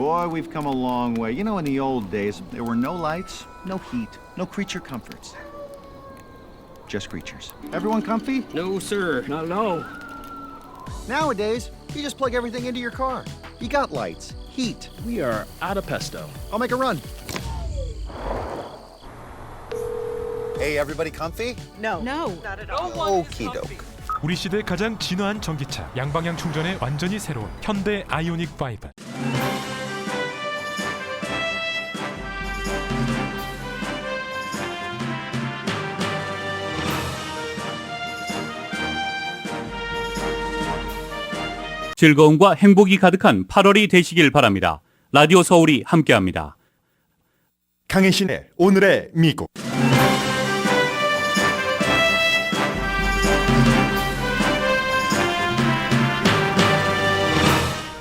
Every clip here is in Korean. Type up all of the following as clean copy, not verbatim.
Boy, we've come a long way. You know, in the old days, there were no lights, no heat, no creature comforts. Just creatures. Everyone comfy? No, sir. Not at all. Nowadays, you just plug everything into your car. You got lights, heat. We are out of pesto. I'll make a run. Hey, everybody comfy? No. Not at all. Okie doke. 우리 시대 가장 진화한 전기차, 양방향 충전에 완전히 새로운 현대 아이오닉 5. 즐거움과 행복이 가득한 8월이 되시길 바랍니다. 라디오 서울이 함께합니다. 강혜신의 오늘의 미국.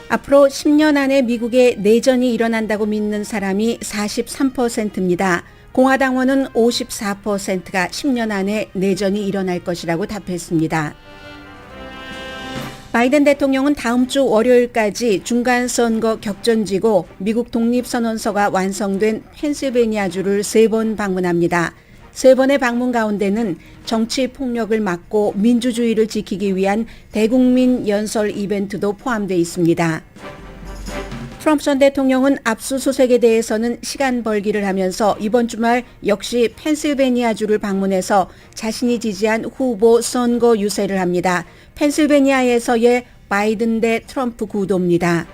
앞으로 10년 안에 미국에 내전이 일어난다고 믿는 사람이 43%입니다. 공화당원은 54%가 10년 안에 내전이 일어날 것이라고 답했습니다. 바이든 대통령은 다음 주 월요일까지 중간선거 격전지고 미국 독립선언서가 완성된 펜실베니아주를 3번 방문합니다. 3번의 방문 가운데는 정치 폭력을 막고 민주주의를 지키기 위한 대국민 연설 이벤트도 포함되어 있습니다. 트럼프 전 대통령은 압수수색에 대해서는 시간 벌기를 하면서 이번 주말 역시 펜실베니아주를 방문해서 자신이 지지한 후보 선거 유세를 합니다. 펜실베니아에서의 바이든 대 트럼프 구도입니다.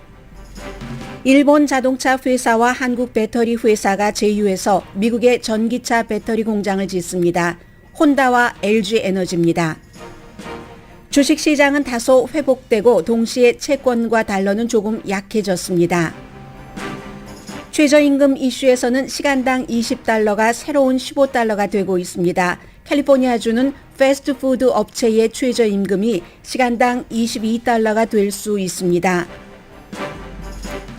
일본 자동차 회사와 한국 배터리 회사가 제휴해서 미국의 전기차 배터리 공장을 짓습니다. 혼다와 LG 에너지입니다. 주식시장은 다소 회복되고 동시에 채권과 달러는 조금 약해졌습니다. 최저임금 이슈에서는 시간당 $20가 새로운 $15가 되고 있습니다. 캘리포니아주는 패스트푸드 업체의 최저임금이 시간당 $22가 될 수 있습니다.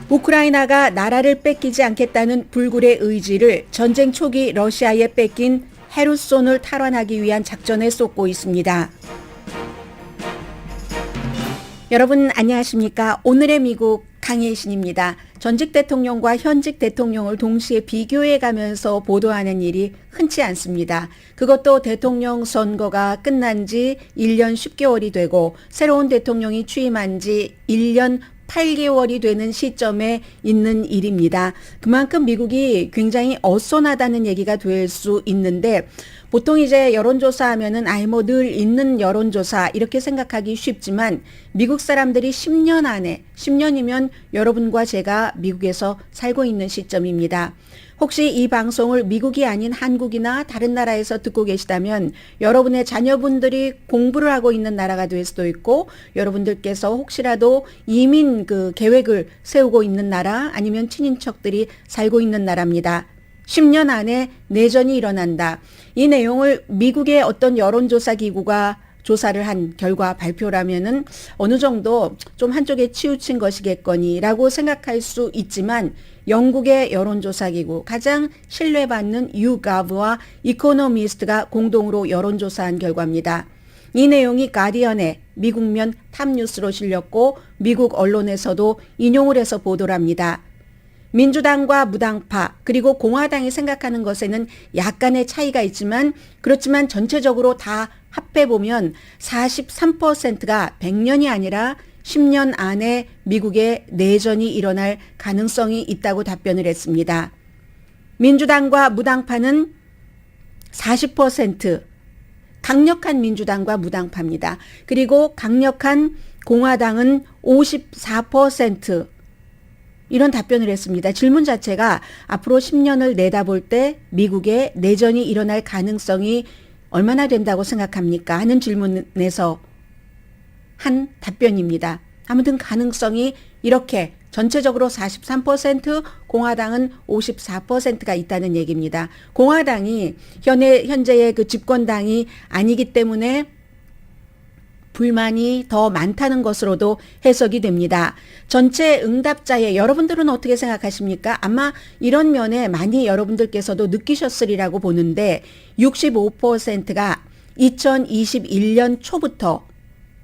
우크라이나가 나라를 뺏기지 않겠다는 불굴의 의지를 전쟁 초기 러시아에 뺏긴 헤르손을 탈환하기 위한 작전에 쏟고 있습니다. 여러분 안녕하십니까? 오늘의 미국 강혜신입니다. 전직 대통령과 현직 대통령을 동시에 비교해 가면서 보도하는 일이 흔치 않습니다. 그것도 대통령 선거가 끝난 지 1년 10개월이 되고 새로운 대통령이 취임한 지 1년 8개월이 되는 시점에 있는 일입니다. 그만큼 미국이 굉장히 어수선하다는 얘기가 될 수 있는데 보통 이제 여론조사 하면은 늘 있는 여론조사 이렇게 생각하기 쉽지만 미국 사람들이 10년 안에 10년이면 여러분과 제가 미국에서 살고 있는 시점입니다. 혹시 이 방송을 미국이 아닌 한국이나 다른 나라에서 듣고 계시다면 여러분의 자녀분들이 공부를 하고 있는 나라가 될 수도 있고 여러분들께서 혹시라도 이민 계획을 세우고 있는 나라 아니면 친인척들이 살고 있는 나라입니다. 10년 안에 내전이 일어난다. 이 내용을 미국의 어떤 여론조사 기구가 조사를 한 결과 발표라면은 어느 정도 좀 한쪽에 치우친 것이겠거니라고 생각할 수 있지만 영국의 여론조사 기구 가장 신뢰받는 YouGov와 이코노미스트가 공동으로 여론조사한 결과입니다. 이 내용이 가디언의 미국면 탑뉴스로 실렸고 미국 언론에서도 인용을 해서 보도를 합니다. 민주당과 무당파 그리고 공화당이 생각하는 것에는 약간의 차이가 있지만 그렇지만 전체적으로 다 합해보면 43%가 100년이 아니라 10년 안에 미국에 내전이 일어날 가능성이 있다고 답변을 했습니다. 민주당과 무당파는 40%, 강력한 민주당과 무당파입니다. 그리고 강력한 공화당은 54%, 이런 답변을 했습니다. 질문 자체가 앞으로 10년을 내다볼 때 미국에 내전이 일어날 가능성이 얼마나 된다고 생각합니까? 하는 질문에서 한 답변입니다. 아무튼 가능성이 이렇게 전체적으로 43%, 공화당은 54%가 있다는 얘기입니다. 공화당이 현재의 집권당이 아니기 때문에 불만이 더 많다는 것으로도 해석이 됩니다. 전체 응답자의 여러분들은 어떻게 생각하십니까? 아마 이런 면에 많이 여러분들께서도 느끼셨으리라고 보는데 65%가 2021년 초부터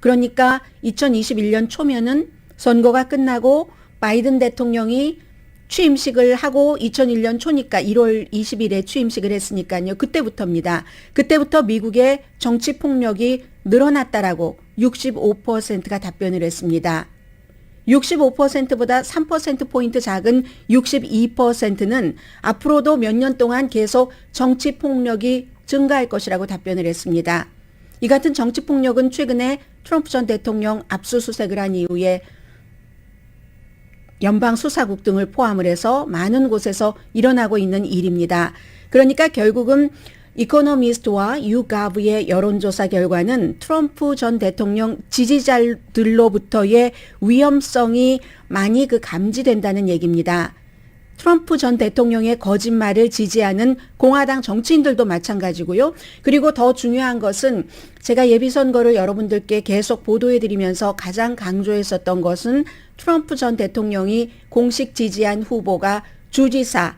그러니까 2021년 초면은 선거가 끝나고 바이든 대통령이 취임식을 하고 2001년 초니까 1월 20일에 취임식을 했으니까요. 그때부터입니다. 그때부터 미국의 정치 폭력이 늘어났다라고 65%가 답변을 했습니다. 65%보다 3%포인트 작은 62%는 앞으로도 몇 년 동안 계속 정치 폭력이 증가할 것이라고 답변을 했습니다. 이 같은 정치 폭력은 최근에 트럼프 전 대통령 압수수색을 한 이후에 연방 수사국 등을 포함을 해서 많은 곳에서 일어나고 있는 일입니다. 그러니까 결국은 이코노미스트와 유가브의 여론조사 결과는 트럼프 전 대통령 지지자들로부터의 위험성이 많이 감지된다는 얘기입니다. 트럼프 전 대통령의 거짓말을 지지하는 공화당 정치인들도 마찬가지고요. 그리고 더 중요한 것은 제가 예비선거를 여러분들께 계속 보도해드리면서 가장 강조했었던 것은 트럼프 전 대통령이 공식 지지한 후보가 주지사,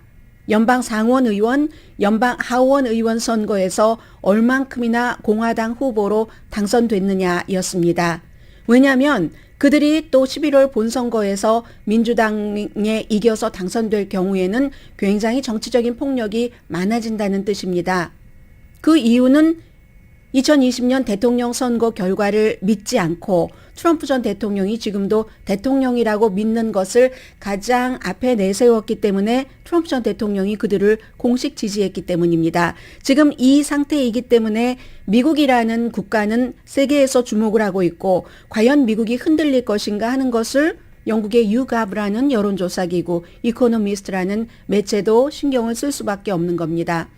연방 상원의원, 연방 하원의원 선거에서 얼만큼이나 공화당 후보로 당선됐느냐였습니다. 왜냐하면 그들이 또 11월 본선거에서 민주당에 이겨서 당선될 경우에는 굉장히 정치적인 폭력이 많아진다는 뜻입니다. 그 이유는 2020년 대통령 선거 결과를 믿지 않고 트럼프 전 대통령이 지금도 대통령이라고 믿는 것을 가장 앞에 내세웠기 때문에 트럼프 전 대통령이 그들을 공식 지지했기 때문입니다. 지금 이 상태이기 때문에 미국이라는 국가는 세계에서 주목을 하고 있고 과연 미국이 흔들릴 것인가 하는 것을 영국의 유가브라는 여론조사기구, 이코노미스트라는 매체도 신경을 쓸 수밖에 없는 겁니다.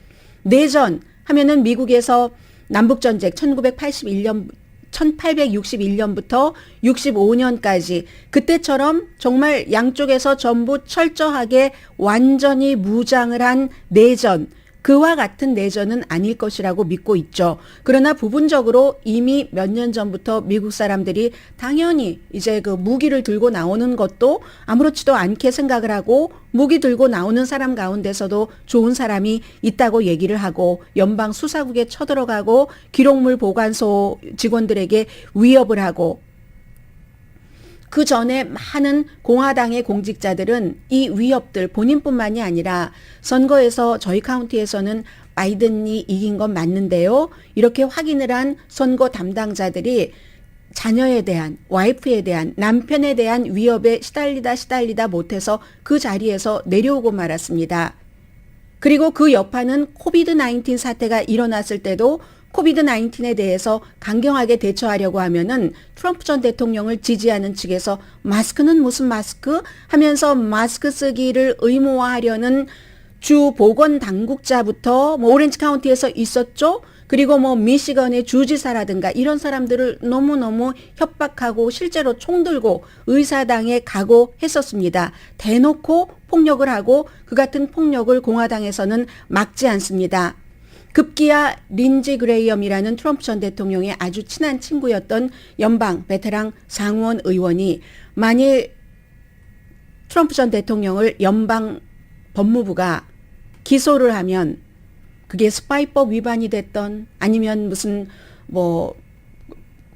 내전 하면은 미국에서 남북전쟁 1861년부터 65년까지 그때처럼 정말 양쪽에서 전부 철저하게 완전히 무장을 한 내전, 그와 같은 내전은 아닐 것이라고 믿고 있죠. 그러나 부분적으로 이미 몇 년 전부터 미국 사람들이 당연히 이제 무기를 들고 나오는 것도 아무렇지도 않게 생각을 하고 무기 들고 나오는 사람 가운데서도 좋은 사람이 있다고 얘기를 하고 연방 수사국에 쳐들어가고 기록물 보관소 직원들에게 위협을 하고 그 전에 많은 공화당의 공직자들은 이 위협들 본인뿐만이 아니라 선거에서 저희 카운티에서는 바이든이 이긴 건 맞는데요. 이렇게 확인을 한 선거 담당자들이 자녀에 대한, 와이프에 대한, 남편에 대한 위협에 시달리다 못해서 그 자리에서 내려오고 말았습니다. 그리고 그 여파는 코비드-19 사태가 일어났을 때도 코비드-19에 대해서 강경하게 대처하려고 하면은 트럼프 전 대통령을 지지하는 측에서 마스크는 무슨 마스크 하면서 마스크 쓰기를 의무화하려는 주 보건 당국자부터 오렌지 카운티에서 있었죠. 그리고 미시건의 주지사라든가 이런 사람들을 너무너무 협박하고 실제로 총 들고 의사당에 가고 했었습니다. 대놓고 폭력을 하고 그 같은 폭력을 공화당에서는 막지 않습니다. 급기야 린지 그레이엄이라는 트럼프 전 대통령의 아주 친한 친구였던 연방 베테랑 상원 의원이 만일 트럼프 전 대통령을 연방 법무부가 기소를 하면 그게 스파이법 위반이 됐던 아니면 무슨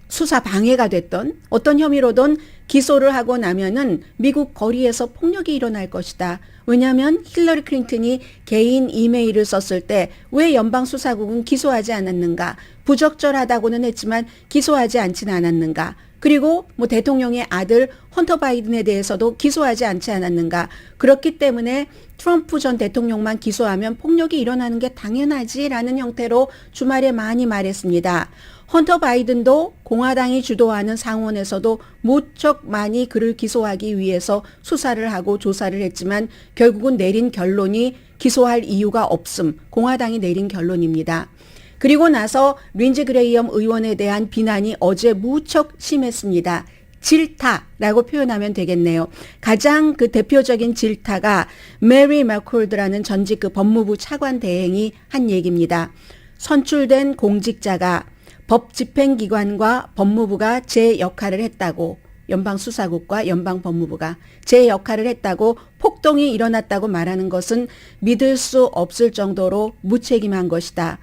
수사 방해가 됐던 어떤 혐의로든 기소를 하고 나면은 미국 거리에서 폭력이 일어날 것이다. 왜냐하면 힐러리 클린턴이 개인 이메일을 썼을 때 왜 연방수사국은 기소하지 않았는가? 부적절하다고는 했지만 기소하지 않지는 않았는가? 그리고 대통령의 아들 헌터 바이든에 대해서도 기소하지 않지 않았는가? 그렇기 때문에 트럼프 전 대통령만 기소하면 폭력이 일어나는 게 당연하지라는 형태로 주말에 많이 말했습니다. 헌터 바이든도 공화당이 주도하는 상원에서도 무척 많이 그를 기소하기 위해서 수사를 하고 조사를 했지만 결국은 내린 결론이 기소할 이유가 없음. 공화당이 내린 결론입니다. 그리고 나서 린지 그레이엄 의원에 대한 비난이 어제 무척 심했습니다. 질타라고 표현하면 되겠네요. 가장 대표적인 질타가 메리 맥콜드라는 전직 법무부 차관 대행이 한 얘기입니다. 선출된 공직자가 법 집행기관과 법무부가 제 역할을 했다고, 연방수사국과 연방법무부가 제 역할을 했다고 폭동이 일어났다고 말하는 것은 믿을 수 없을 정도로 무책임한 것이다.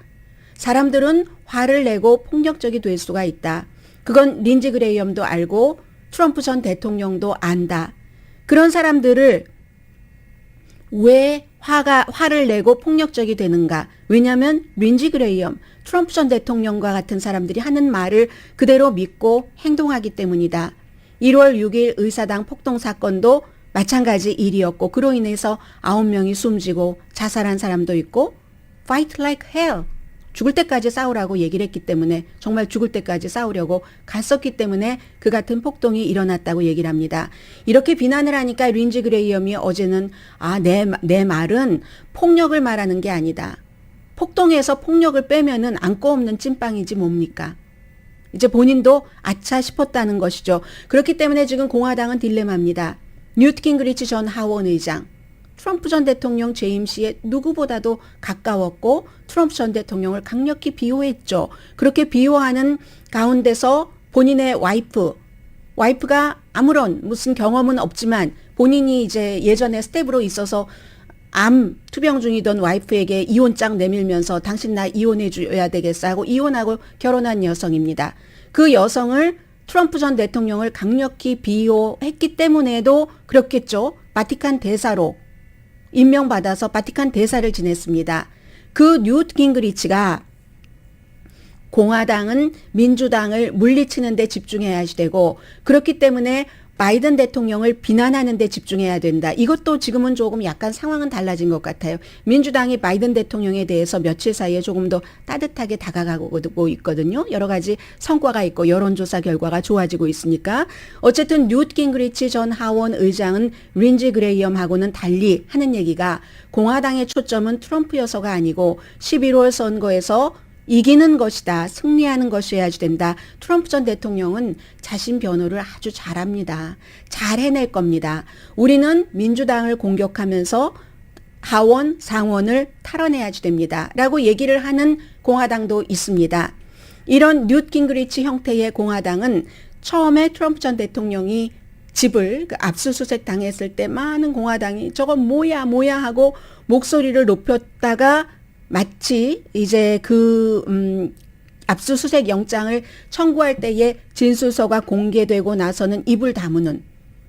사람들은 화를 내고 폭력적이 될 수가 있다. 그건 린지 그레이엄도 알고 트럼프 전 대통령도 안다. 그런 사람들을 왜 화를 내고 폭력적이 되는가? 왜냐하면 린지 그레이엄, 트럼프 전 대통령과 같은 사람들이 하는 말을 그대로 믿고 행동하기 때문이다. 1월 6일 의사당 폭동 사건도 마찬가지 일이었고 그로 인해서 9명이 숨지고 자살한 사람도 있고 fight like hell. 죽을 때까지 싸우라고 얘기를 했기 때문에 정말 죽을 때까지 싸우려고 갔었기 때문에 그 같은 폭동이 일어났다고 얘기를 합니다. 이렇게 비난을 하니까 린지 그레이엄이 어제는 내 말은 폭력을 말하는 게 아니다. 폭동에서 폭력을 빼면은 안고 없는 찐빵이지 뭡니까? 이제 본인도 아차 싶었다는 것이죠. 그렇기 때문에 지금 공화당은 딜레마입니다. 뉴트 깅그리치 전 하원 의장, 트럼프 전 대통령 재임 시에 누구보다도 가까웠고 트럼프 전 대통령을 강력히 비호했죠. 그렇게 비호하는 가운데서 본인의 와이프가 아무런 무슨 경험은 없지만 본인이 이제 예전에 스텝으로 있어서 암 투병 중이던 와이프에게 이혼장 내밀면서 당신 나 이혼해 줘야 되겠어 하고 이혼하고 결혼한 여성입니다. 그 여성을 트럼프 전 대통령을 강력히 비호했기 때문에도 그렇겠죠. 바티칸 대사로 임명받아서 바티칸 대사를 지냈습니다. 그 뉴트 깅그리치가 공화당은 민주당을 물리치는 데 집중해야 되고 그렇기 때문에 바이든 대통령을 비난하는 데 집중해야 된다. 이것도 지금은 조금 약간 상황은 달라진 것 같아요. 민주당이 바이든 대통령에 대해서 며칠 사이에 조금 더 따뜻하게 다가가고 있거든요. 여러 가지 성과가 있고 여론조사 결과가 좋아지고 있으니까. 어쨌든 뉴트 깅그리치 전 하원 의장은 린지 그레이엄하고는 달리 하는 얘기가 공화당의 초점은 트럼프 여서가 아니고 11월 선거에서 이기는 것이다. 승리하는 것이어야 된다. 트럼프 전 대통령은 자신 변호를 아주 잘합니다. 잘 해낼 겁니다. 우리는 민주당을 공격하면서 하원, 상원을 탈환해야 됩니다. 라고 얘기를 하는 공화당도 있습니다. 이런 뉴트 깅그리치 형태의 공화당은 처음에 트럼프 전 대통령이 집을 압수수색 당했을 때 많은 공화당이 저건 뭐야 하고 목소리를 높였다가 마치 이제 압수수색 영장을 청구할 때에 진술서가 공개되고 나서는 입을 다무는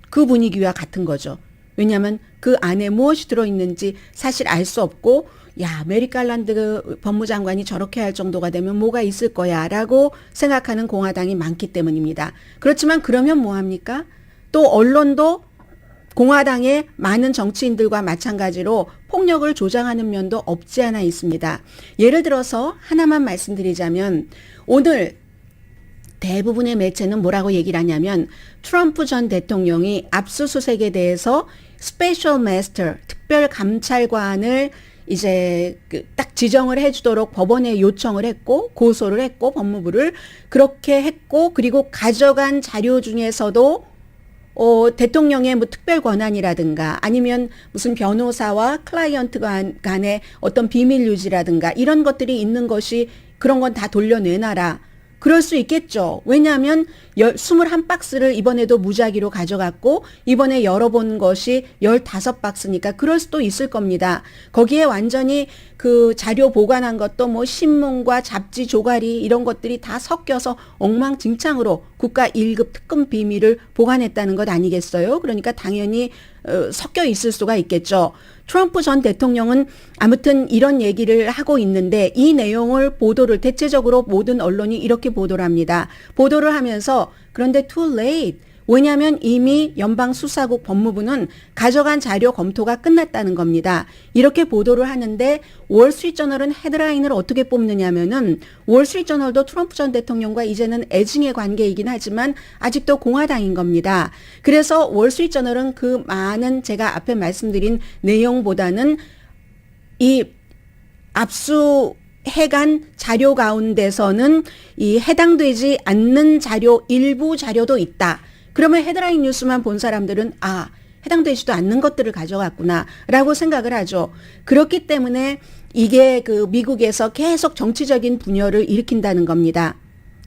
그 분위기와 같은 거죠. 왜냐하면 그 안에 무엇이 들어있는지 사실 알 수 없고 메릭 갈란드 법무장관이 저렇게 할 정도가 되면 뭐가 있을 거야 라고 생각하는 공화당이 많기 때문입니다. 그렇지만 그러면 뭐합니까? 또 언론도 공화당의 많은 정치인들과 마찬가지로 폭력을 조장하는 면도 없지 않아 있습니다. 예를 들어서 하나만 말씀드리자면 오늘 대부분의 매체는 뭐라고 얘기를 하냐면 트럼프 전 대통령이 압수수색에 대해서 스페셜 마스터, 특별 감찰관을 이제 딱 지정을 해주도록 법원에 요청을 했고 고소를 했고 법무부를 그렇게 했고 그리고 가져간 자료 중에서도 대통령의 뭐 특별 권한이라든가 아니면 무슨 변호사와 클라이언트 간의 어떤 비밀 유지라든가 이런 것들이 있는 것이 그런 건 다 돌려내놔라. 그럴 수 있겠죠. 왜냐하면 21박스를 이번에도 무작위로 가져갔고 이번에 열어본 것이 15박스니까 그럴 수도 있을 겁니다. 거기에 완전히 그 자료 보관한 것도 뭐 신문과 잡지 조가리 이런 것들이 다 섞여서 엉망진창으로 국가 1급 특급 비밀을 보관했다는 것 아니겠어요? 그러니까 당연히 섞여 있을 수가 있겠죠. 트럼프 전 대통령은 아무튼 이런 얘기를 하고 있는데 이 내용을 보도를 대체적으로 모든 언론이 이렇게 보도를 합니다. 보도를 하면서 그런데 too late. 왜냐하면 이미 연방수사국 법무부는 가져간 자료 검토가 끝났다는 겁니다. 이렇게 보도를 하는데 월스트리트저널은 헤드라인을 어떻게 뽑느냐면은 월스트리트저널도 트럼프 전 대통령과 이제는 애증의 관계이긴 하지만 아직도 공화당인 겁니다. 그래서 월스트리트저널은 그 많은 제가 앞에 말씀드린 내용보다는 이 압수해간 자료 가운데서는 이 해당되지 않는 자료 일부 자료도 있다. 그러면 헤드라인 뉴스만 본 사람들은 해당되지도 않는 것들을 가져갔구나 라고 생각을 하죠. 그렇기 때문에 이게 그 미국에서 계속 정치적인 분열을 일으킨다는 겁니다.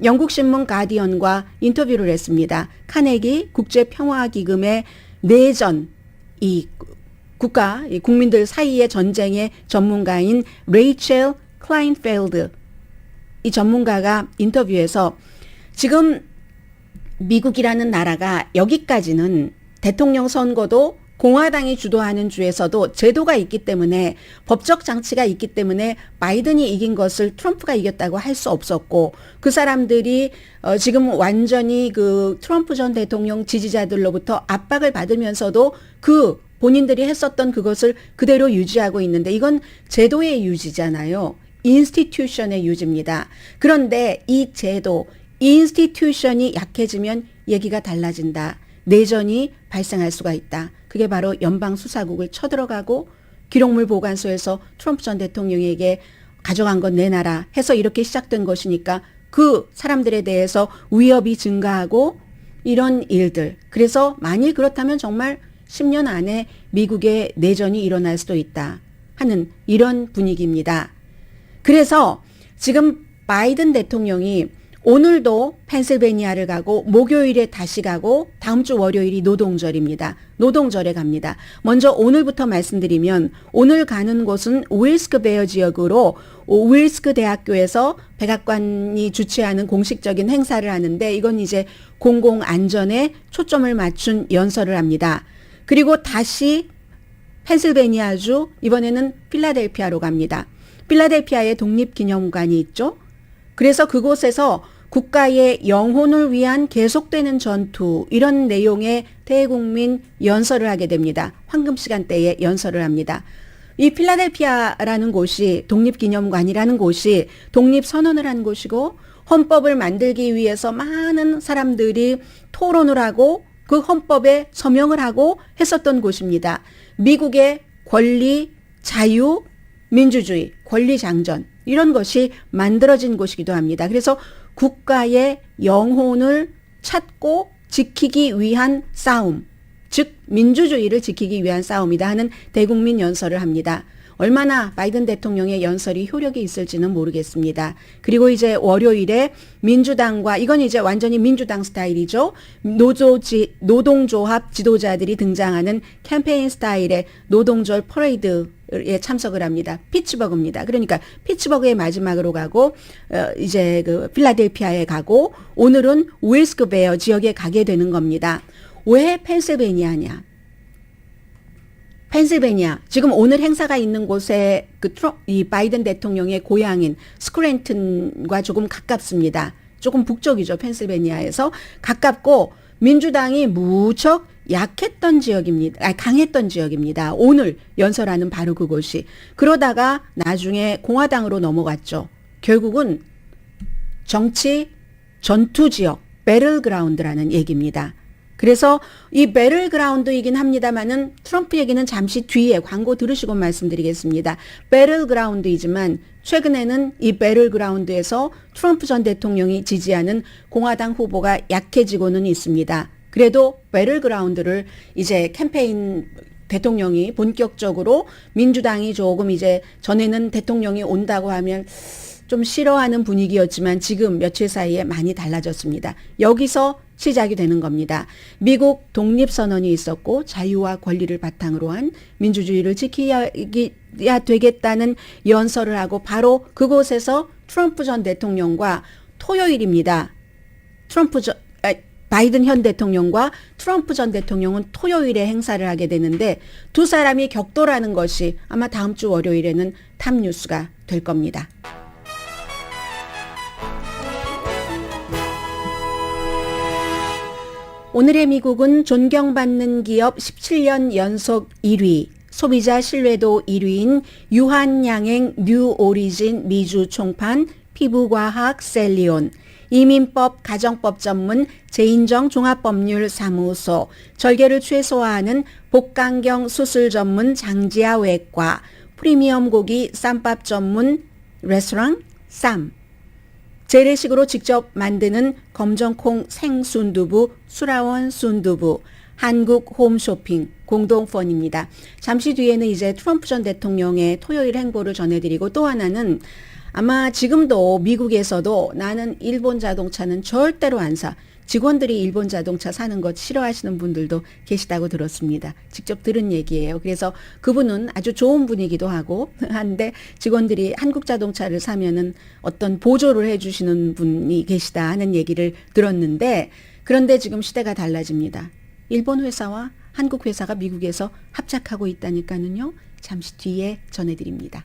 영국 신문 가디언과 인터뷰를 했습니다. 카네기 국제평화기금의 내전, 이 국민들 사이의 전쟁의 전문가인 레이첼 클라인펠드 이 전문가가 인터뷰에서 지금 미국이라는 나라가 여기까지는 대통령 선거도 공화당이 주도하는 주에서도 제도가 있기 때문에 법적 장치가 있기 때문에 바이든이 이긴 것을 트럼프가 이겼다고 할 수 없었고 그 사람들이 지금 완전히 그 트럼프 전 대통령 지지자들로부터 압박을 받으면서도 그 본인들이 했었던 그것을 그대로 유지하고 있는데 이건 제도의 유지잖아요. 인스티튜션의 유지입니다. 그런데 이 제도, 인스티튜션이 약해지면 얘기가 달라진다. 내전이 발생할 수가 있다. 그게 바로 연방수사국을 쳐들어가고 기록물 보관소에서 트럼프 전 대통령에게 가져간 건 내놔라 해서 이렇게 시작된 것이니까 그 사람들에 대해서 위협이 증가하고 이런 일들. 그래서 만일 그렇다면 정말 10년 안에 미국의 내전이 일어날 수도 있다 하는 이런 분위기입니다. 그래서 지금 바이든 대통령이 오늘도 펜실베니아를 가고 목요일에 다시 가고 다음 주 월요일이 노동절입니다. 노동절에 갑니다. 먼저 오늘부터 말씀드리면 오늘 가는 곳은 윌스크 베어 지역으로 윌스크 대학교에서 백악관이 주최하는 공식적인 행사를 하는데 이건 이제 공공안전에 초점을 맞춘 연설을 합니다. 그리고 다시 펜실베니아주 이번에는 필라델피아로 갑니다. 필라델피아에 독립기념관이 있죠. 그래서 그곳에서 국가의 영혼을 위한 계속되는 전투 이런 내용의 대국민 연설을 하게 됩니다. 황금 시간대에 연설을 합니다. 이 필라델피아라는 곳이 독립기념관이라는 곳이 독립선언을 한 곳이고 헌법을 만들기 위해서 많은 사람들이 토론을 하고 그 헌법에 서명을 하고 했었던 곳입니다. 미국의 권리, 자유, 민주주의, 권리장전 이런 것이 만들어진 곳이기도 합니다. 그래서 국가의 영혼을 찾고 지키기 위한 싸움, 즉 민주주의를 지키기 위한 싸움이다 하는 대국민 연설을 합니다. 얼마나 바이든 대통령의 연설이 효력이 있을지는 모르겠습니다. 그리고 이제 월요일에 민주당과 이건 이제 완전히 민주당 스타일이죠. 노동조합 지도자들이 등장하는 캠페인 스타일의 노동절 퍼레이드에 참석을 합니다. 피츠버그입니다. 그러니까 피츠버그에 마지막으로 가고 이제 그 필라델피아에 가고 오늘은 윌스크 베어 지역에 가게 되는 겁니다. 왜 펜실베니아냐? 펜실베니아 지금 오늘 행사가 있는 곳에 이 바이든 대통령의 고향인 스크랜튼과 조금 가깝습니다. 조금 북쪽이죠. 펜실베니아에서 가깝고 민주당이 무척 약했던 지역입니다. 강했던 지역입니다. 오늘 연설하는 바로 그곳이. 그러다가 나중에 공화당으로 넘어갔죠. 결국은 정치 전투 지역 배틀그라운드라는 얘기입니다. 그래서 이 배틀그라운드이긴 합니다만은 트럼프 얘기는 잠시 뒤에 광고 들으시고 말씀드리겠습니다. 배틀그라운드이지만 최근에는 이 배틀그라운드에서 트럼프 전 대통령이 지지하는 공화당 후보가 약해지고는 있습니다. 그래도 배틀그라운드를 이제 캠페인 대통령이 본격적으로 민주당이 조금 이제 전에는 대통령이 온다고 하면 좀 싫어하는 분위기였지만 지금 며칠 사이에 많이 달라졌습니다. 여기서 시작이 되는 겁니다. 미국 독립선언이 있었고 자유와 권리를 바탕으로 한 민주주의를 지켜야 되겠다는 연설을 하고 바로 그곳에서 트럼프 전 대통령과 토요일입니다. 바이든 현 대통령과 트럼프 전 대통령은 토요일에 행사를 하게 되는데 두 사람이 격돌하는 것이 아마 다음 주 월요일에는 탑뉴스가 될 겁니다. 오늘의 미국은 존경받는 기업 17년 연속 1위, 소비자 신뢰도 1위인 유한양행 뉴오리진 미주 총판 피부과학 셀리온, 이민법 가정법 전문 제인정 종합법률 사무소, 절개를 최소화하는 복강경 수술 전문 장지아 외과, 프리미엄 고기 쌈밥 전문 레스토랑 쌈, 재래식으로 직접 만드는 검정콩 생순두부 수라원 순두부, 한국 홈쇼핑 공동펀입니다. 잠시 뒤에는 이제 트럼프 전 대통령의 토요일 행보를 전해드리고 또 하나는 아마 지금도 미국에서도 나는 일본 자동차는 절대로 안 사. 직원들이 일본 자동차 사는 것 싫어하시는 분들도 계시다고 들었습니다. 직접 들은 얘기예요. 그래서 그분은 아주 좋은 분이기도 하고 한데 직원들이 한국 자동차를 사면은 어떤 보조를 해주시는 분이 계시다 하는 얘기를 들었는데 그런데 지금 시대가 달라집니다. 일본 회사와 한국 회사가 미국에서 합작하고 있다니까는요. 잠시 뒤에 전해드립니다.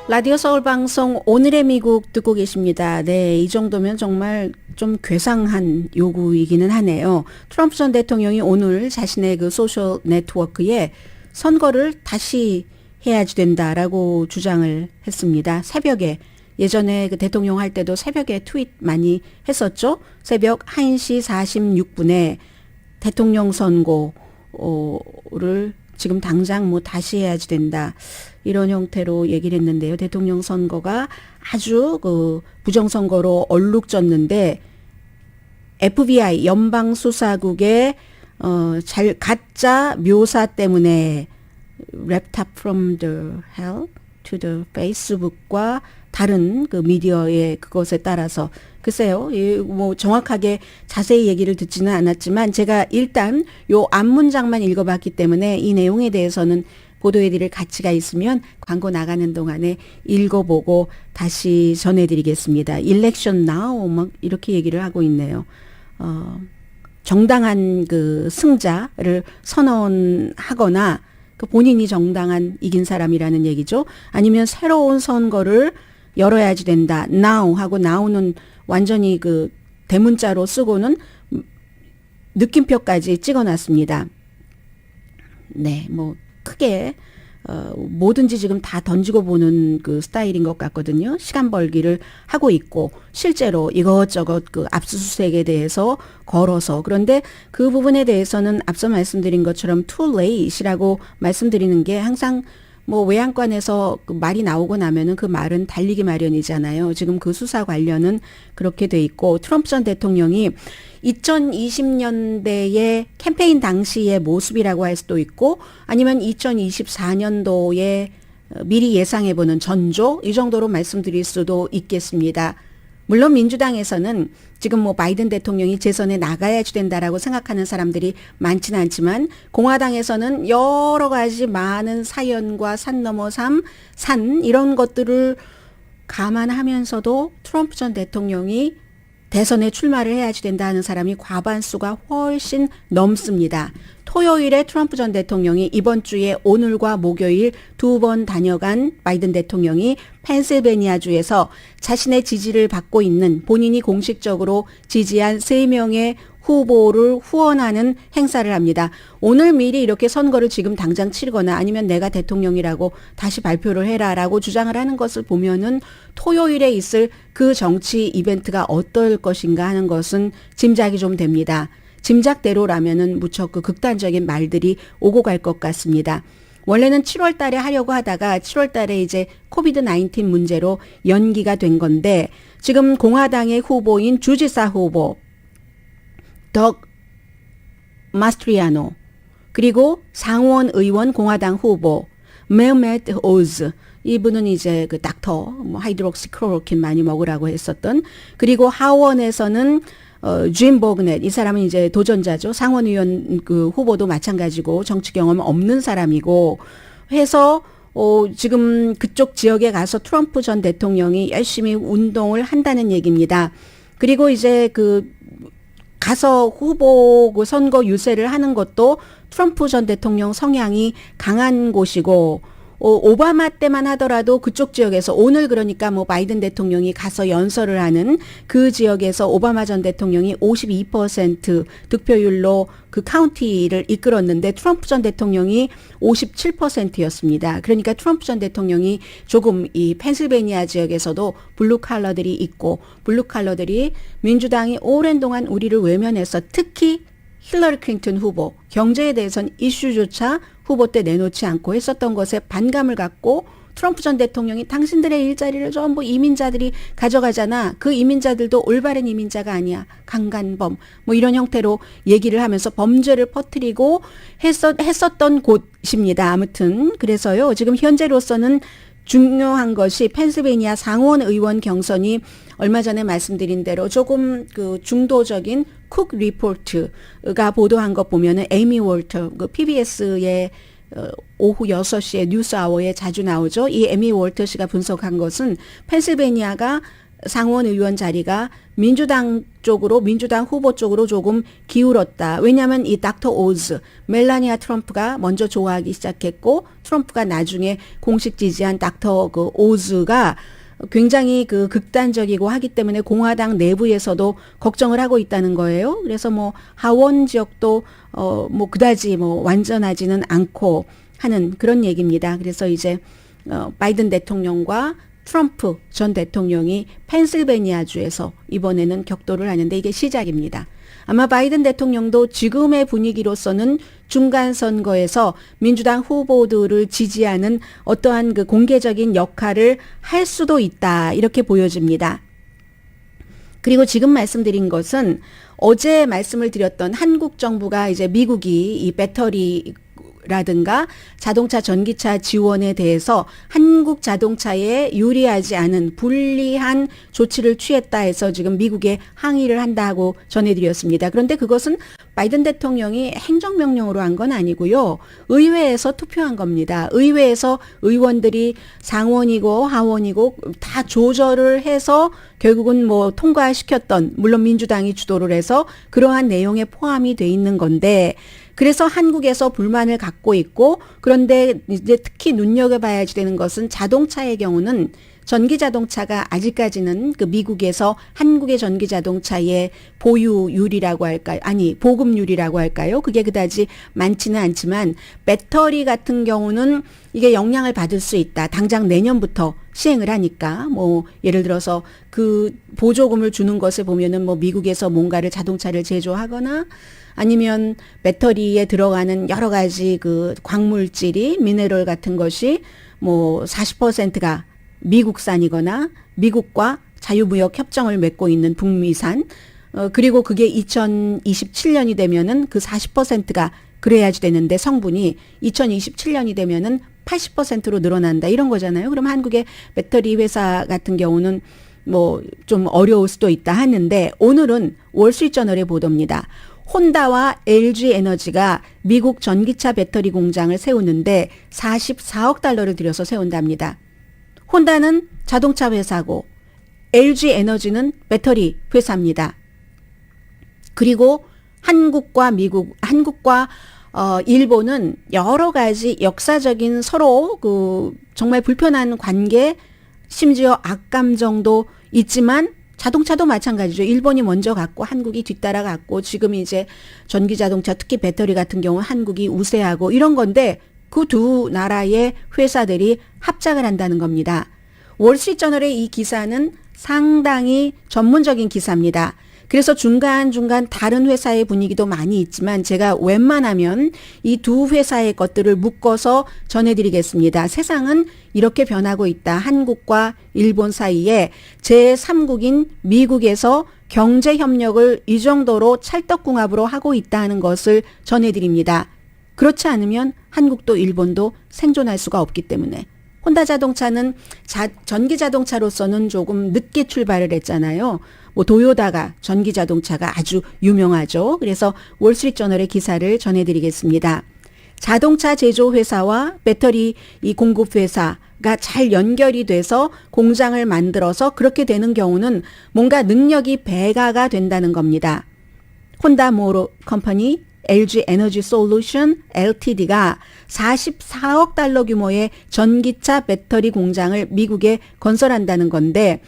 라디오 서울 방송 오늘의 미국 듣고 계십니다. 네, 이 정도면 정말 좀 괴상한 요구이기는 하네요. 트럼프 전 대통령이 오늘 자신의 그 소셜 네트워크에 선거를 다시 해야지 된다라고 주장을 했습니다. 새벽에 예전에 그 대통령 할 때도 새벽에 트윗 많이 했었죠. 새벽 1시 46분에 대통령 선거를 지금 당장 뭐 다시 해야지 된다. 이런 형태로 얘기를 했는데요. 대통령 선거가 아주 그 부정선거로 얼룩졌는데 FBI 연방수사국의 가짜 묘사 때문에 Laptop from the Hell to the Facebook과 다른 그 미디어의 그것에 따라서 글쎄요, 뭐 정확하게 자세히 얘기를 듣지는 않았지만 제가 일단 요 앞문장만 읽어봤기 때문에 이 내용에 대해서는 보도해드릴 가치가 있으면 광고 나가는 동안에 읽어보고 다시 전해드리겠습니다. Election now 막 이렇게 얘기를 하고 있네요. 정당한 그 승자를 선언하거나 그 본인이 정당한 이긴 사람이라는 얘기죠. 아니면 새로운 선거를 열어야지 된다. now 하고 now는 완전히 그 대문자로 쓰고는 느낌표까지 찍어놨습니다. 네, 뭐 크게 뭐든지 지금 다 던지고 보는 그 스타일인 것 같거든요. 시간 벌기를 하고 있고 실제로 이것저것 그 압수수색에 대해서 걸어서 그런데 그 부분에 대해서는 앞서 말씀드린 것처럼 too late이라고 말씀드리는 게 항상 뭐 외양간에서 그 말이 나오고 나면은 그 말은 달리기 마련이잖아요. 지금 그 수사 관련은 그렇게 돼 있고 트럼프 전 대통령이 2020년대의 캠페인 당시의 모습이라고 할 수도 있고 아니면 2024년도에 미리 예상해보는 전조 이 정도로 말씀드릴 수도 있겠습니다. 물론 민주당에서는 지금 뭐 바이든 대통령이 재선에 나가야지 된다라고 생각하는 사람들이 많지는 않지만 공화당에서는 여러 가지 많은 사연과 산 넘어 산 이런 것들을 감안하면서도 트럼프 전 대통령이 대선에 출마를 해야지 된다 하는 사람이 과반수가 훨씬 넘습니다. 토요일에 트럼프 전 대통령이 이번 주에 오늘과 목요일 2번 다녀간 바이든 대통령이 펜실베니아주에서 자신의 지지를 받고 있는 본인이 공식적으로 지지한 3명의 후보를 후원하는 행사를 합니다. 오늘 미리 이렇게 선거를 지금 당장 치르거나 아니면 내가 대통령이라고 다시 발표를 해라라고 주장을 하는 것을 보면은 토요일에 있을 그 정치 이벤트가 어떨 것인가 하는 것은 짐작이 좀 됩니다. 짐작대로라면은 무척 그 극단적인 말들이 오고 갈 것 같습니다. 원래는 7월 달에 하려고 하다가 7월 달에 이제 코비드-19 문제로 연기가 된 건데 지금 공화당의 후보인 주지사 후보 덕 마스트리아노 그리고 상원 의원 공화당 후보 메메트 오즈 이분은 이제 그 닥터 뭐 하이드록시클로로킨 많이 먹으라고 했었던 그리고 하원에서는 짐 버그넷 이 사람은 이제 도전자죠. 상원 의원 그 후보도 마찬가지고 정치 경험 없는 사람이고 해서 지금 그쪽 지역에 가서 트럼프 전 대통령이 열심히 운동을 한다는 얘기입니다. 그리고 이제 그 가서 후보 그 선거 유세를 하는 것도 트럼프 전 대통령 성향이 강한 곳이고 오바마 때만 하더라도 그쪽 지역에서 오늘 그러니까 뭐 바이든 대통령이 가서 연설을 하는 그 지역에서 오바마 전 대통령이 52% 득표율로 그 카운티를 이끌었는데 트럼프 전 대통령이 57%였습니다. 그러니까 트럼프 전 대통령이 조금 이 펜실베니아 지역에서도 블루 칼러들이 있고 블루 칼러들이 민주당이 오랜 동안 우리를 외면해서 특히 힐러리 클린턴 후보 경제에 대해서는 이슈조차 후보 때 내놓지 않고 했었던 것에 반감을 갖고 트럼프 전 대통령이 당신들의 일자리를 전부 이민자들이 가져가잖아. 그 이민자들도 올바른 이민자가 아니야. 강간범 뭐 이런 형태로 얘기를 하면서 범죄를 퍼뜨리고 했었던 곳입니다. 아무튼 그래서요. 지금 현재로서는 중요한 것이 펜실베니아 상원 의원 경선이 얼마 전에 말씀드린 대로 조금 그 중도적인 쿡 리포트가 보도한 것 보면은 에이미 월터 그 PBS의 오후 6시에 뉴스아워에 자주 나오죠. 이 에미 월터 씨가 분석한 것은 펜실베니아가 상원 의원 자리가 민주당 쪽으로, 민주당 후보 쪽으로 조금 기울었다. 왜냐하면 이 닥터 오즈, 멜라니아 트럼프가 먼저 좋아하기 시작했고, 트럼프가 나중에 공식 지지한 닥터 그 오즈가 굉장히 그 극단적이고 하기 때문에 공화당 내부에서도 걱정을 하고 있다는 거예요. 그래서 뭐 하원 지역도 뭐 그다지 뭐 완전하지는 않고 하는 그런 얘기입니다. 그래서 이제 바이든 대통령과 트럼프 전 대통령이 펜실베니아주에서 이번에는 격돌을 하는데 이게 시작입니다. 아마 바이든 대통령도 지금의 분위기로서는 중간 선거에서 민주당 후보들을 지지하는 어떠한 그 공개적인 역할을 할 수도 있다. 이렇게 보여집니다. 그리고 지금 말씀드린 것은 어제 말씀을 드렸던 한국 정부가 이제 미국이 이 배터리라든가 자동차 전기차 지원에 대해서 한국 자동차에 유리하지 않은 불리한 조치를 취했다 해서 지금 미국에 항의를 한다고 전해드렸습니다. 그런데 그것은 바이든 대통령이 행정명령으로 한 건 아니고요. 의회에서 투표한 겁니다. 의회에서 의원들이 상원이고 하원이고 다 조절을 해서 결국은 뭐 통과시켰던, 물론 민주당이 주도를 해서 그러한 내용에 포함이 돼 있는 건데, 그래서 한국에서 불만을 갖고 있고, 그런데 이제 특히 눈여겨봐야지 되는 것은 자동차의 경우는 전기 자동차가 아직까지는 그 미국에서 한국의 전기 자동차의 보유율이라고 할까요? 아니, 보급률이라고 할까요? 그게 그다지 많지는 않지만 배터리 같은 경우는 이게 영향을 받을 수 있다. 당장 내년부터 시행을 하니까 뭐 예를 들어서 그 보조금을 주는 것을 보면은 뭐 미국에서 뭔가를 자동차를 제조하거나 아니면 배터리에 들어가는 여러 가지 그 광물질이 미네랄 같은 것이 뭐 40%가 미국산이거나 미국과 자유무역 협정을 맺고 있는 북미산, 그리고 그게 2027년이 되면은 그 40%가 그래야지 되는데 성분이 2027년이 되면은 80%로 늘어난다 이런 거잖아요. 그럼 한국의 배터리 회사 같은 경우는 뭐 좀 어려울 수도 있다 하는데, 오늘은 월스트리트저널의 보도입니다. 혼다와 LG 에너지가 미국 전기차 배터리 공장을 세우는데 44억 달러를 들여서 세운답니다. 혼다는 자동차 회사고 LG 에너지는 배터리 회사입니다. 그리고 한국과 일본은 여러 가지 역사적인 서로 그 정말 불편한 관계, 심지어 악감정도 있지만 자동차도 마찬가지죠. 일본이 먼저 갔고 한국이 뒤따라 갔고 지금 이제 전기 자동차 특히 배터리 같은 경우 한국이 우세하고 이런 건데, 그 두 나라의 회사들이 합작을 한다는 겁니다. 월스트리트저널의 이 기사는 상당히 전문적인 기사입니다. 그래서 중간중간 다른 회사의 분위기도 많이 있지만 제가 웬만하면 이 두 회사의 것들을 묶어서 전해드리겠습니다. 세상은 이렇게 변하고 있다. 한국과 일본 사이에 제3국인 미국에서 경제협력을 이 정도로 찰떡궁합으로 하고 있다는 것을 전해드립니다. 그렇지 않으면 한국도 일본도 생존할 수가 없기 때문에. 혼다 자동차는 전기 자동차로서는 조금 늦게 출발을 했잖아요. 뭐 도요다가 전기 자동차가 아주 유명하죠. 그래서 월스트리트저널의 기사를 전해드리겠습니다. 자동차 제조 회사와 배터리 이 공급 회사가 잘 연결이 돼서 공장을 만들어서 그렇게 되는 경우는 뭔가 능력이 배가가 된다는 겁니다. 혼다 모터 컴퍼니, LG 에너지 솔루션 LTD가 44억 달러 규모의 전기차 배터리 공장을 미국에 건설한다는 건데,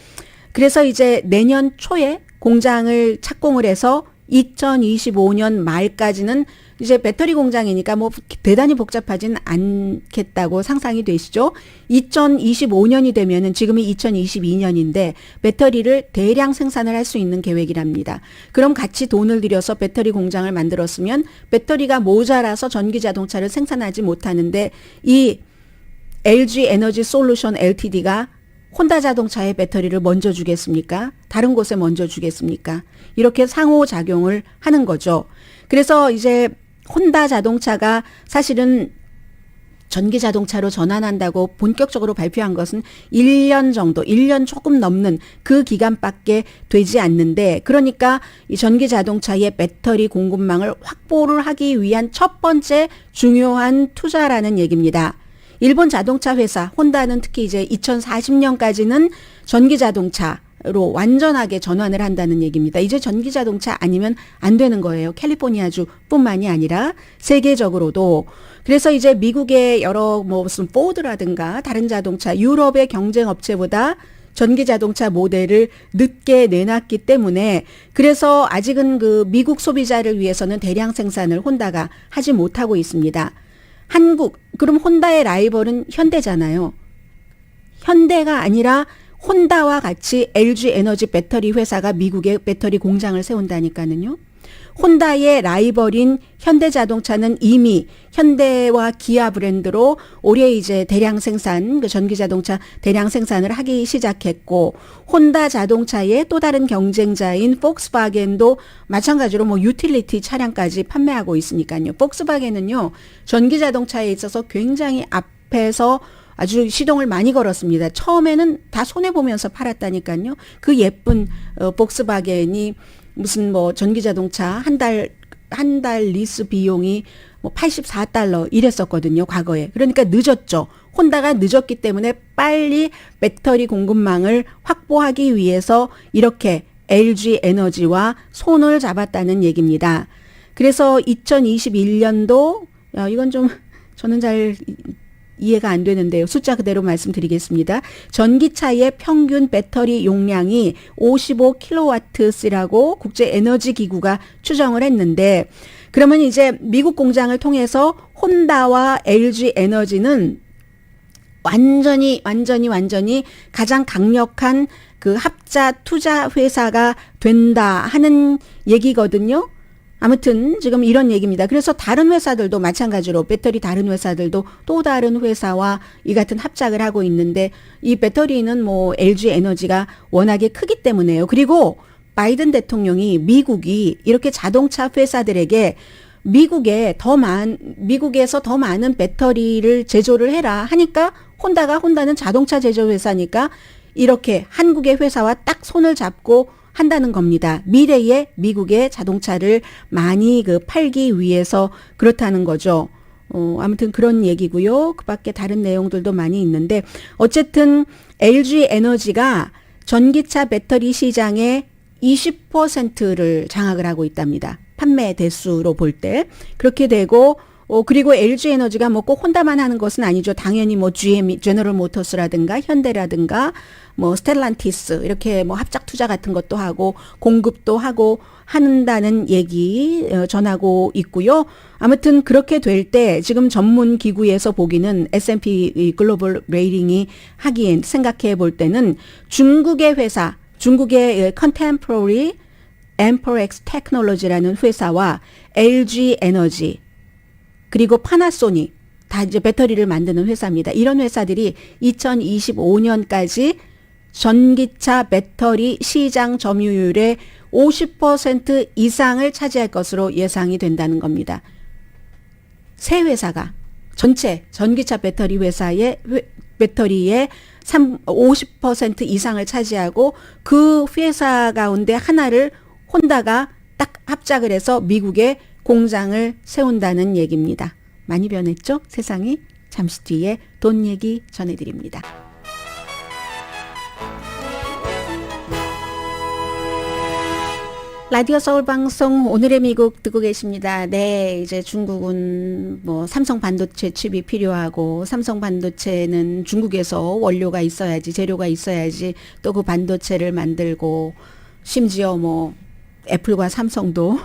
그래서 이제 내년 초에 공장을 착공을 해서 2025년 말까지는 이제 배터리 공장이니까 뭐 대단히 복잡하진 않겠다고 상상이 되시죠? 2025년이 되면은 지금이 2022년인데 배터리를 대량 생산을 할 수 있는 계획이랍니다. 그럼 같이 돈을 들여서 배터리 공장을 만들었으면 배터리가 모자라서 전기 자동차를 생산하지 못하는데, 이 LG 에너지 솔루션 LTD가 혼다 자동차의 배터리를 먼저 주겠습니까? 다른 곳에 먼저 주겠습니까? 이렇게 상호작용을 하는 거죠. 그래서 이제 혼다 자동차가 사실은 전기 자동차로 전환한다고 본격적으로 발표한 것은 1년 정도, 1년 조금 넘는 그 기간밖에 되지 않는데, 그러니까 이 전기 자동차의 배터리 공급망을 확보를 하기 위한 첫 번째 중요한 투자라는 얘기입니다. 일본 자동차 회사 혼다는 특히 이제 2040년까지는 전기 자동차 로 완전하게 전환을 한다는 얘기입니다. 이제 전기 자동차 아니면 안 되는 거예요. 캘리포니아주뿐만이 아니라 세계적으로도. 그래서 이제 미국의 여러 뭐 무슨 포드라든가 다른 자동차, 유럽의 경쟁 업체보다 전기 자동차 모델을 늦게 내놨기 때문에 그래서 아직은 그 미국 소비자를 위해서는 대량 생산을 혼다가 하지 못하고 있습니다. 그럼 혼다의 라이벌은 현대잖아요. 현대가 아니라 혼다와 같이 LG 에너지 배터리 회사가 미국에 배터리 공장을 세운다니까는요. 혼다의 라이벌인 현대자동차는 이미 현대와 기아 브랜드로 올해 이제 대량 생산, 그 전기 자동차 대량 생산을 하기 시작했고, 혼다 자동차의 또 다른 경쟁자인 폭스바겐도 마찬가지로 뭐 유틸리티 차량까지 판매하고 있으니까요. 폭스바겐은요, 전기 자동차에 있어서 굉장히 앞에서 아주 시동을 많이 걸었습니다. 처음에는 다 손해보면서 팔았다니까요. 그 예쁜 폭스바겐이 무슨 뭐 전기자동차 한 달 리스 비용이 뭐 $84 이랬었거든요. 과거에. 그러니까 늦었죠. 혼다가 늦었기 때문에 빨리 배터리 공급망을 확보하기 위해서 이렇게 LG 에너지와 손을 잡았다는 얘기입니다. 그래서 2021년도 이건 좀 저는 잘 이해가 안 되는데요. 숫자 그대로 말씀드리겠습니다. 전기차의 평균 배터리 용량이 55kWh라고 국제에너지기구가 추정을 했는데, 그러면 이제 미국 공장을 통해서 혼다와 LG 에너지는 완전히 가장 강력한 그 합자 투자 회사가 된다 하는 얘기거든요. 아무튼 지금 이런 얘기입니다. 그래서 다른 회사들도 마찬가지로 배터리 다른 회사들도 또 다른 회사와 이 같은 합작을 하고 있는데, 이 배터리는 뭐 LG 에너지가 워낙에 크기 때문에요. 그리고 바이든 대통령이 미국이 이렇게 자동차 회사들에게 미국에서 더 많은 배터리를 제조를 해라 하니까 혼다는 자동차 제조 회사니까 이렇게 한국의 회사와 딱 손을 잡고 한다는 겁니다. 미래의 미국의 자동차를 많이 팔기 위해서 그렇다는 거죠. 아무튼 그런 얘기고요. 그 밖에 다른 내용들도 많이 있는데, 어쨌든 LG 에너지가 전기차 배터리 시장의 20%를 장악을 하고 있답니다. 판매 대수로 볼 때. 그렇게 되고, 그리고 LG 에너지가 뭐 꼭 혼다만 하는 것은 아니죠. 당연히 뭐 GM, 제너럴 모터스라든가 현대라든가 뭐 스텔란티스 이렇게 뭐 합작 투자 같은 것도 하고 공급도 하고 한다는 얘기 전하고 있고요. 아무튼 그렇게 될 때 지금 전문 기구에서 보기는 S&P 글로벌 레이팅이 하기엔 생각해 볼 때는 중국의 회사, 중국의 Contemporary Amperex Technology라는 회사와 LG 에너지 그리고 파나소닉 다 이제 배터리를 만드는 회사입니다. 이런 회사들이 2025년까지 전기차 배터리 시장 점유율의 50% 이상을 차지할 것으로 예상이 된다는 겁니다. 세 회사가 전체 전기차 배터리 회사의 배터리의 50% 이상을 차지하고 그 회사 가운데 하나를 혼다가 딱 합작을 해서 미국에 공장을 세운다는 얘기입니다. 많이 변했죠? 세상이. 잠시 뒤에 돈 얘기 전해드립니다. 라디오 서울 방송 오늘의 미국 듣고 계십니다. 네, 이제 중국은 뭐 삼성 반도체 칩이 필요하고, 삼성 반도체는 중국에서 원료가 있어야지, 재료가 있어야지 또 그 반도체를 만들고, 심지어 뭐 애플과 삼성도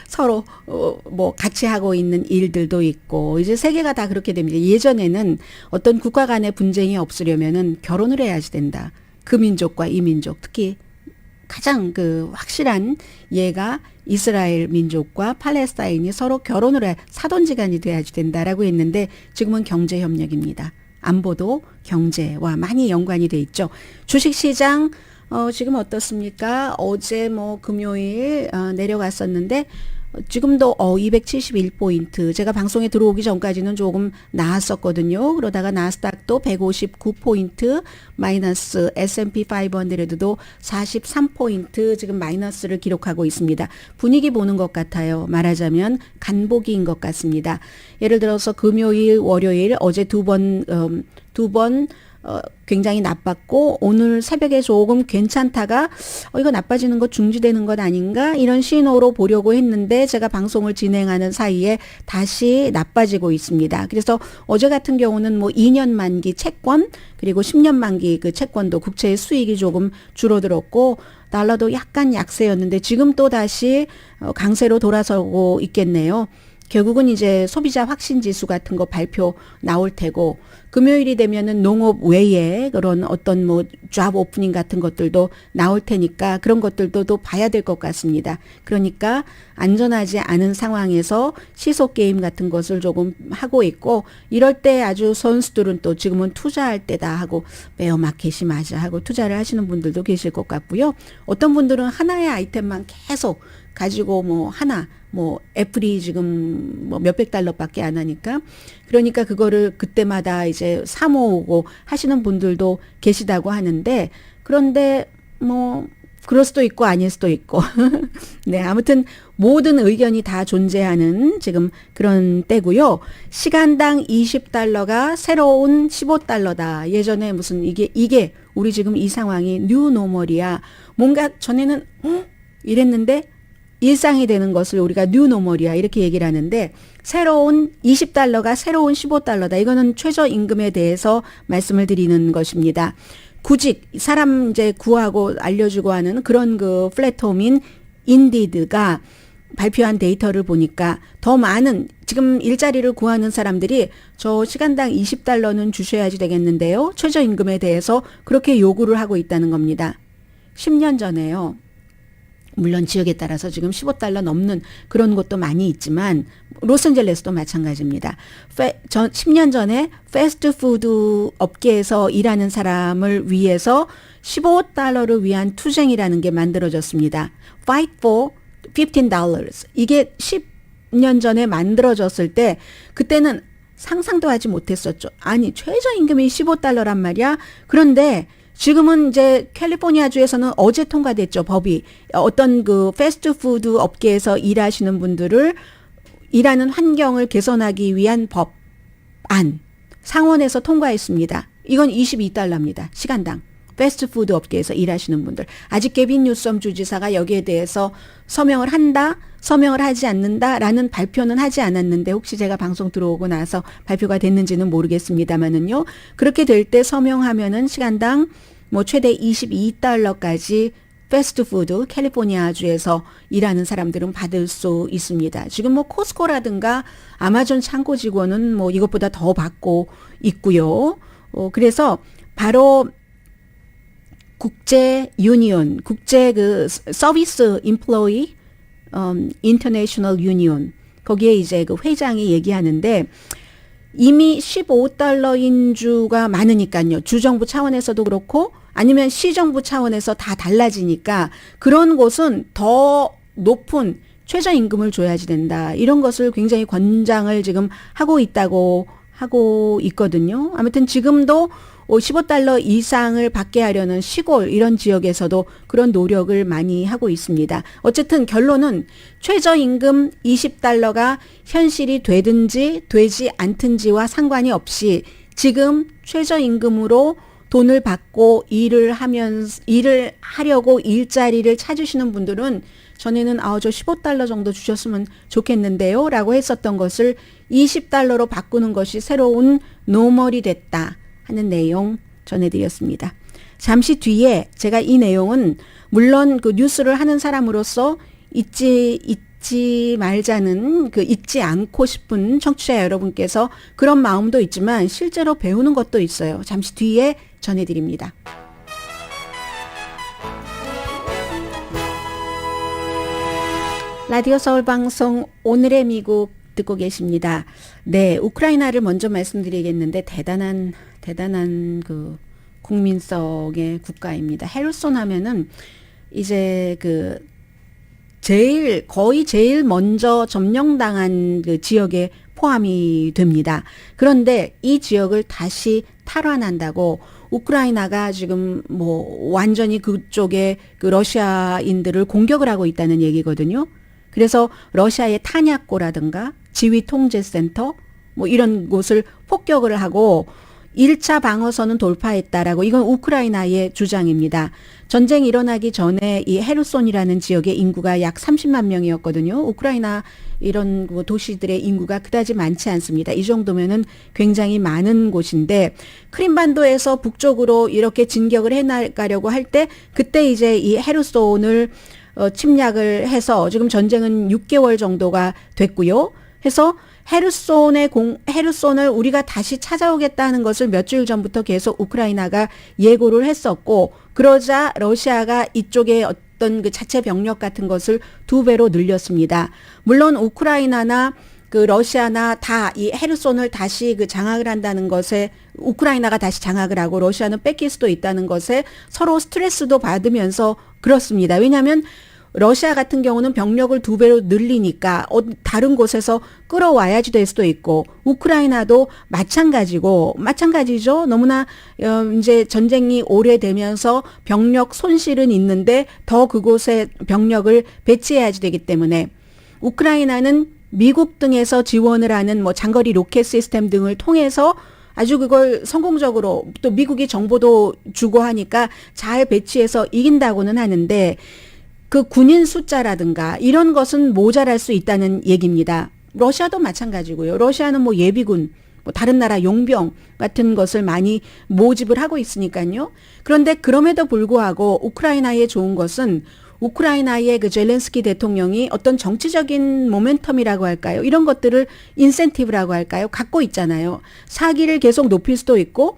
서로 뭐 같이 하고 있는 일들도 있고, 이제 세계가 다 그렇게 됩니다. 예전에는 어떤 국가 간의 분쟁이 없으려면은 결혼을 해야지 된다. 그 민족과 이 민족, 특히 가장 확실한 예가 이스라엘 민족과 팔레스타인이 서로 결혼을 해 사돈지간이 돼야지 된다라고 했는데, 지금은 경제 협력입니다. 안보도 경제와 많이 연관이 돼 있죠. 주식시장 지금 어떻습니까? 어제 뭐 금요일 내려갔었는데 지금도 271포인트. 제가 방송에 들어오기 전까지는 조금 나았었거든요. 그러다가 나스닥도 159포인트 마이너스, S&P 500도 43포인트 지금 마이너스를 기록하고 있습니다. 분위기 보는 것 같아요. 말하자면 간보기인 것 같습니다. 예를 들어서 금요일, 월요일 어제 두 번 굉장히 나빴고 오늘 새벽에 조금 괜찮다가 이거 나빠지는 것 중지되는 것 아닌가 이런 신호로 보려고 했는데 제가 방송을 진행하는 사이에 다시 나빠지고 있습니다. 그래서 어제 같은 경우는 뭐 2년 만기 채권 그리고 10년 만기 그 채권도 국채의 수익이 조금 줄어들었고 달러도 약간 약세였는데 지금 또 다시 강세로 돌아서고 있겠네요. 결국은 이제 소비자 확신 지수 같은 거 발표 나올 테고 금요일이 되면은 농업 외에 그런 어떤 뭐 잡 오프닝 같은 것들도 나올 테니까 그런 것들도 또 봐야 될 것 같습니다. 그러니까 안전하지 않은 상황에서 시속 게임 같은 것을 조금 하고 있고 이럴 때 아주 선수들은 또 지금은 투자할 때다 하고 베어 마켓이 맞아 하고 투자를 하시는 분들도 계실 것 같고요. 어떤 분들은 하나의 아이템만 계속 가지고 뭐 하나 뭐 애플이 지금 뭐 몇백 달러밖에 안 하니까 그러니까 그거를 그때마다 이제 사 모으고 하시는 분들도 계시다고 하는데 그런데 뭐 그럴 수도 있고 아닐 수도 있고 네 아무튼 모든 의견이 다 존재하는 지금 그런 때고요. 시간당 20달러가 새로운 15달러다. 예전에 무슨 이게 우리 지금 이 상황이 뉴 노멀이야. 뭔가 전에는 이랬는데 일상이 되는 것을 우리가 뉴노멀이야 이렇게 얘기를 하는데 새로운 20달러가 새로운 15달러다. 이거는 최저임금에 대해서 말씀을 드리는 것입니다. 구직 사람 이제 구하고 알려주고 하는 그런 그 플랫폼인 인디드가 발표한 데이터를 보니까 더 많은 지금 일자리를 구하는 사람들이 저 시간당 20달러는 주셔야지 되겠는데요. 최저임금에 대해서 그렇게 요구를 하고 있다는 겁니다. 10년 전에요. 물론 지역에 따라서 지금 15달러 넘는 그런 곳도 많이 있지만 로스앤젤레스도 마찬가지입니다. 10년 전에 패스트푸드 업계에서 일하는 사람을 위해서 15달러를 위한 투쟁이라는 게 만들어졌습니다. Fight for $15. 이게 10년 전에 만들어졌을 때 그때는 상상도 하지 못했었죠. 아니 최저임금이 15달러란 말이야. 그런데 지금은 이제 캘리포니아주에서는 어제 통과됐죠, 법이. 어떤 그 패스트푸드 업계에서 일하시는 분들을 일하는 환경을 개선하기 위한 법안 상원에서 통과했습니다. 이건 22달러입니다. 시간당. 패스트푸드 업계에서 일하시는 분들. 아직 게빈 뉴섬 주지사가 여기에 대해서 서명을 한다, 서명을 하지 않는다라는 발표는 하지 않았는데 혹시 제가 방송 들어오고 나서 발표가 됐는지는 모르겠습니다만은요. 그렇게 될 때 서명하면은 시간당 뭐 최대 22달러까지 패스트푸드 캘리포니아주에서 일하는 사람들은 받을 수 있습니다. 지금 뭐 코스코라든가 아마존 창고 직원은 뭐 이것보다 더 받고 있고요. 그래서 바로 국제 유니온, 국제 그 서비스 임플로이 인터내셔널 유니온 거기에 이제 그 회장이 얘기하는데 이미 15달러인 주가 많으니까요. 주정부 차원에서도 그렇고 아니면 시정부 차원에서 다 달라지니까 그런 곳은 더 높은 최저임금을 줘야지 된다. 이런 것을 굉장히 권장을 지금 하고 있다고 하고 있거든요. 아무튼 지금도 15달러 이상을 받게 하려는 시골 이런 지역에서도 그런 노력을 많이 하고 있습니다. 어쨌든 결론은 최저임금 20달러가 현실이 되든지 되지 않든지와 상관이 없이 지금 최저임금으로 돈을 받고 일을 하려고 일자리를 찾으시는 분들은 전에는 저 15달러 정도 주셨으면 좋겠는데요 라고 했었던 것을 20달러로 바꾸는 것이 새로운 노멀이 됐다 하는 내용 전해드렸습니다. 잠시 뒤에 제가 이 내용은 물론 그 뉴스를 하는 사람으로서 잊지 말자는 그 잊지 않고 싶은 청취자 여러분께서 그런 마음도 있지만 실제로 배우는 것도 있어요. 잠시 뒤에 전해드립니다. 라디오 서울 방송 오늘의 미국 듣고 계십니다. 네, 우크라이나를 먼저 말씀드리겠는데 대단한 그 국민성의 국가입니다. 헤르손 하면은 이제 그 거의 제일 먼저 점령당한 그 지역에 포함이 됩니다. 그런데 이 지역을 다시 탈환한다고 우크라이나가 지금 뭐 완전히 그쪽에 그 러시아인들을 공격을 하고 있다는 얘기거든요. 그래서 러시아의 탄약고라든가 지휘통제센터 뭐 이런 곳을 폭격을 하고 1차 방어선은 돌파했다라고 이건 우크라이나의 주장입니다. 전쟁이 일어나기 전에 이 헤르손이라는 지역의 인구가 약 30만 명이었거든요. 우크라이나 이런 뭐 도시들의 인구가 그다지 많지 않습니다. 이 정도면은 굉장히 많은 곳인데 크림반도에서 북쪽으로 이렇게 진격을 해나가려고 할 때 그때 이제 이 헤르손을 침략을 해서 지금 전쟁은 6개월 정도가 됐고요. 해서 헤르손을 우리가 다시 찾아오겠다는 것을 며칠 전부터 계속 우크라이나가 예고를 했었고 그러자 러시아가 이쪽에 어떤 그 자체 병력 같은 것을 2배로 늘렸습니다. 물론 우크라이나나 그 러시아나 다 이 헤르손을 다시 그 장악을 한다는 것에 우크라이나가 다시 장악을 하고 러시아는 뺏길 수도 있다는 것에 서로 스트레스도 받으면서 그렇습니다. 왜냐하면 러시아 같은 경우는 병력을 2배로 늘리니까 다른 곳에서 끌어와야지 될 수도 있고 우크라이나도 마찬가지죠. 너무나 이제 전쟁이 오래되면서 병력 손실은 있는데 더 그곳에 병력을 배치해야지 되기 때문에 우크라이나는 미국 등에서 지원을 하는 뭐 장거리 로켓 시스템 등을 통해서 아주 그걸 성공적으로 또 미국이 정보도 주고 하니까 잘 배치해서 이긴다고는 하는데 그 군인 숫자라든가 이런 것은 모자랄 수 있다는 얘기입니다. 러시아도 마찬가지고요. 러시아는 뭐 예비군, 뭐 다른 나라 용병 같은 것을 많이 모집을 하고 있으니까요. 그런데 그럼에도 불구하고 우크라이나에 좋은 것은 우크라이나의 그 젤렌스키 대통령이 어떤 정치적인 모멘텀이라고 할까요? 이런 것들을 인센티브라고 할까요? 갖고 있잖아요. 사기를 계속 높일 수도 있고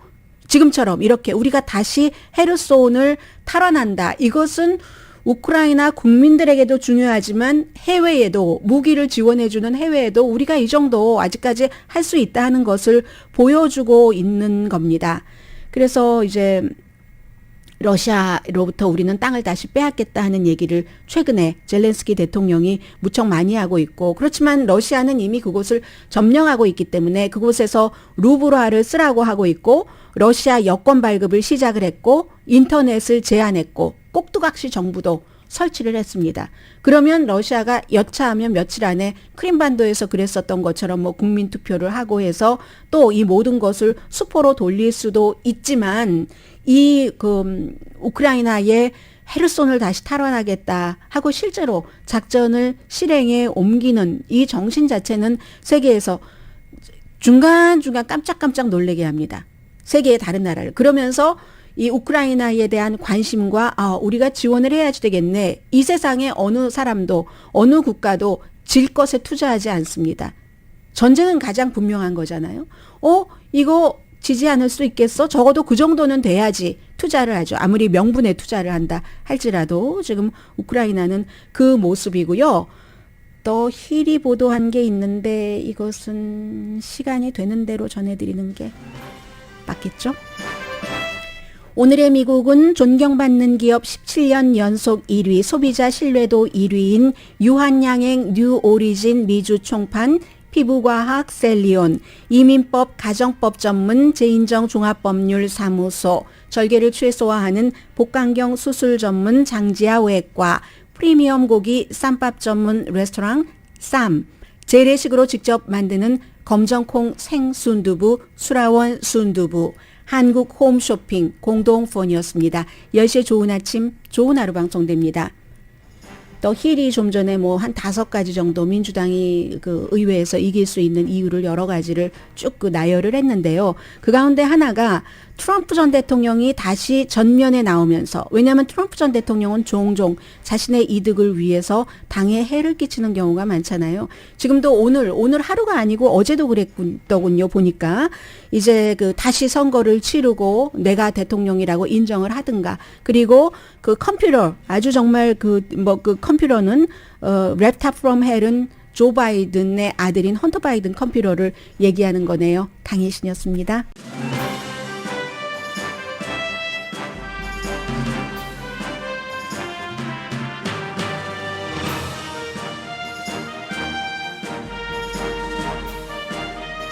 지금처럼 이렇게 우리가 다시 헤르손을 탈환한다. 이것은 우크라이나 국민들에게도 중요하지만 해외에도 무기를 지원해주는 해외에도 우리가 이 정도 아직까지 할 수 있다 하는 것을 보여주고 있는 겁니다. 그래서 이제 러시아로부터 우리는 땅을 다시 빼앗겠다 하는 얘기를 최근에 젤렌스키 대통령이 무척 많이 하고 있고 그렇지만 러시아는 이미 그곳을 점령하고 있기 때문에 그곳에서 루블화를 쓰라고 하고 있고 러시아 여권 발급을 시작을 했고 인터넷을 제한했고 꼭두각시 정부도 설치를 했습니다. 그러면 러시아가 여차하면 며칠 안에 크림반도에서 그랬었던 것처럼 뭐 국민투표를 하고 해서 또 이 모든 것을 수포로 돌릴 수도 있지만 이 우크라이나의 헤르손을 다시 탈환하겠다 하고 실제로 작전을 실행에 옮기는 이 정신 자체는 세계에서 중간중간 깜짝깜짝 놀라게 합니다. 세계의 다른 나라를. 그러면서 이 우크라이나에 대한 관심과 우리가 지원을 해야지 되겠네. 이 세상에 어느 사람도 어느 국가도 질 것에 투자하지 않습니다. 전쟁은 가장 분명한 거잖아요. 이거 지지 않을 수 있겠어? 적어도 그 정도는 돼야지 투자를 하죠. 아무리 명분에 투자를 한다 할지라도 지금 우크라이나는 그 모습이고요. 또 힐이 보도한 게 있는데 이것은 시간이 되는 대로 전해드리는 게 맞겠죠? 오늘의 미국은 존경받는 기업 17년 연속 1위, 소비자 신뢰도 1위인 유한양행 뉴오리진 미주 총판 피부과학 셀리온, 이민법 가정법 전문 제인정 종합법률사무소, 절개를 최소화하는 복강경 수술 전문 장지아 외과, 프리미엄 고기 쌈밥 전문 레스토랑 쌈, 재래식으로 직접 만드는 검정콩 생순두부 수라원 순두부, 한국 홈쇼핑 공동폰이었습니다. 10시에 좋은 아침, 좋은 하루 방송됩니다. 또 힐이 좀 전에 뭐 한 5가지 정도 민주당이 그 의회에서 이길 수 있는 이유를 여러 가지를 쭉 나열을 했는데요. 그 가운데 하나가 트럼프 전 대통령이 다시 전면에 나오면서, 왜냐하면 트럼프 전 대통령은 종종 자신의 이득을 위해서 당에 해를 끼치는 경우가 많잖아요. 지금도 오늘 하루가 아니고 어제도 그랬더군요. 보니까 이제 그 다시 선거를 치르고 내가 대통령이라고 인정을 하든가, 그리고 그 컴퓨터, 아주 정말 그 컴퓨터는 랩탑 프롬 헬은 조 바이든의 아들인 헌터 바이든 컴퓨터를 얘기하는 거네요. 강혜신이었습니다.